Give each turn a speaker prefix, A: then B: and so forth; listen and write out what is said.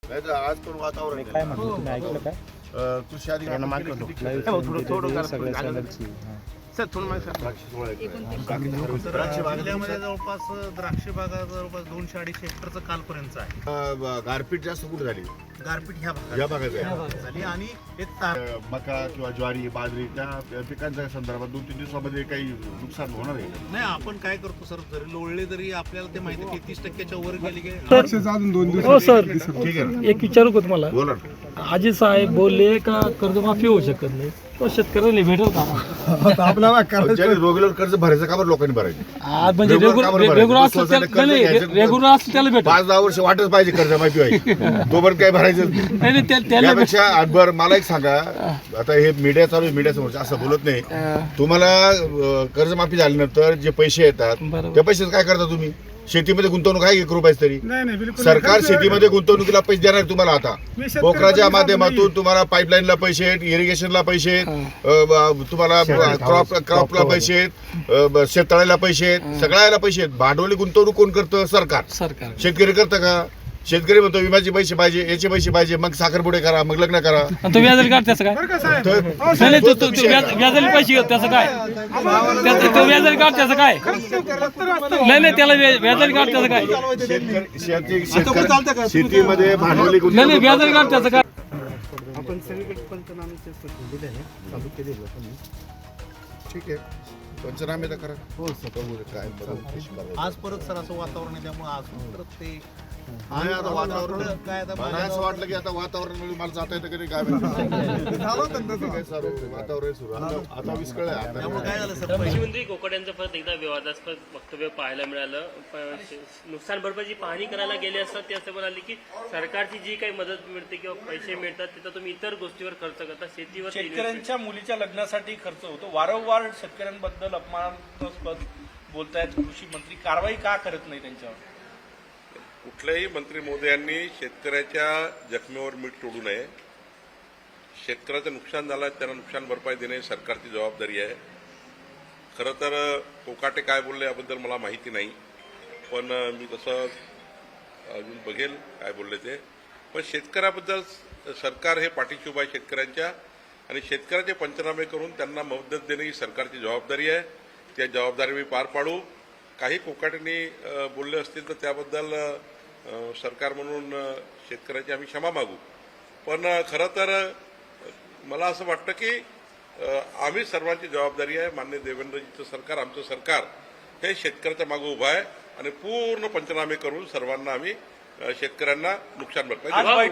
A: नाही तर आज पण वातावरण
B: काय म्हणतो तुम्ही ऐकलं काय?
A: कृषी अधिकारी
C: द्राक्ष बागेमध्ये जवळपास द्राक्ष बागा जवळपास 200-250 हेक्टरचं कालपर्यंत आहे.
A: गारपीट जास्त कुठे झाली?
C: गारपीट
A: या भागात आहे.
C: झाली आणि एक
A: मका किंवा ज्वारी बाजरी त्या पिकांच्या संदर्भात 2-3 दिवसामध्ये काही नुकसान होणार आहे?
C: नाही, आपण काय करतो सर, जरी लोळले तरी आपल्याला ते माहिती 33% वर गेली की
D: अजून 2 दिवस.
B: हो सर,
A: ठीक आहे,
B: एक विचारू का तुम्हाला?
A: बोला.
B: आजी साहेब बोलले का कर्जमाफी होऊ शकत नाही, तो शेतकऱ्याला भेटेल का?
D: आपल्याला
A: रेग्युलर कर्ज भरायचं का बरं लोकांनी भरायचं?
B: आज म्हणजे रेग्युलर असलं त्याला भेटेल.
A: 5-10 वर्ष वाटच पाहिजे कर्जमाफी व्हायची, तोपर्यंत काय भरायचं
B: नाही त्याला
A: त्यापेक्षा बरं मला एक सांगा, आता हे मीडिया चालू आहे, मीडिया समोर असं बोलत नाही. तुम्हाला कर्जमाफी झाल्यानंतर जे पैसे येतात
B: बरोबर.
A: त्या पैशाचं काय करता तुम्ही? शेतीमध्ये गुंतवणूक आहे 1 रुपयाच तरी?
D: नाही बिलकुल
A: सरकार शेतीमध्ये गुंतवणुकीला पैसे देणार आहे तुम्हाला. आता पोखराच्या माध्यमातून तुम्हाला पाईपलाईनला पैसे आहेत, इरिगेशनला पैसे आहेत, तुम्हाला क्रॉपला पैसे आहेत, शेततळ्याला पैसे आहेत, सगळ्याला पैसे आहेत. भांडवली गुंतवणूक कोण करतं? सरकार. शेतकरी करतं का? शेतकरी म्हणतो विम्याचे पैसे पाहिजे, याचे पैसे पाहिजे, मग साखरपुडे करा, मग लग्न करा.
B: तो व्याजाला काढ त्याचं काय? व्याजाला पैसे घेत त्याचं काय? तो व्याजाला काढ त्याचं काय? नाही त्याला व्याजाला काढ त्याचं काय?
A: शेतीमध्ये भांडवली
B: नाही व्याजाला काढ त्याचं काय?
D: आपण सगळीकडे पंचनाम्याचे दिले आहे, चालू केलेले आपण.
A: ठीक आहे, पंचनामे तर करा.
D: हो सर.
A: काय
C: आज परत सर असं वातावरण आहे, त्यामुळे आज परत ते
A: नाही, आता वातावरण
C: काय आता
A: मला असं वाटलं की आता वातावरण मला जाता येतं की नाही काय माहिती. काय सारं वातावरण सुरू आता विस्कळ आहे.
C: त्यामुळे काय झालं सर,
E: कृषी मंत्री कोकाटे यांचं परत एकदा विवादास्पद वक्तव्य पाहायला मिळालं. नुकसान भरपाईची पाहणी करायला गेले असता ते असं म्हणाले की सरकारची जी काही मदत मिळते किंवा पैसे मिळतात तिथं तुम्ही इतर गोष्टीवर खर्च करता, शेतीवर
F: शेतकऱ्यांच्या मुलीच्या लग्नासाठी खर्च होतो. वारंवार शेतकऱ्यांबद्दल अपमानास्पद बोलतायत कृषी मंत्री. कारवाई का करत नाही त्यांच्यावर?
G: कुठल्याही मंत्री महोदयांनी शेतकऱ्याच्या जखमेवर मीठ तोडू नये. शेतकऱ्याचं नुकसान झालं, त्यांना नुकसान भरपाई देणे सरकारची जबाबदारी आहे. खरं तर कोकाटे काय बोलले याबद्दल मला माहिती नाही, पण मी तसं अजून बघेल काय बोलले ते. पण शेतकऱ्याबद्दल सरकार हे पाठीशी उभा आहे शेतकऱ्यांच्या, आणि शेतकऱ्याचे पंचनामे करून त्यांना मदत देणे ही सरकारची जबाबदारी आहे. त्या जबाबदारी मी पार पाडू. काही कोकाटेंनी बोलले असतील तर त्याबद्दल सरकार म्हणून शेतकऱ्याची आम्ही क्षमा मागू. पण खरं तर मला असं वाटतं की आम्ही सर्वांची जबाबदारी आहे. माननीय देवेंद्रजीचं सरकार, आमचं सरकार हे शेतकऱ्याच्या मागे उभं आहे, आणि पूर्ण पंचनामे करून सर्वांना आम्ही शेतकऱ्यांना नुकसान भरपाई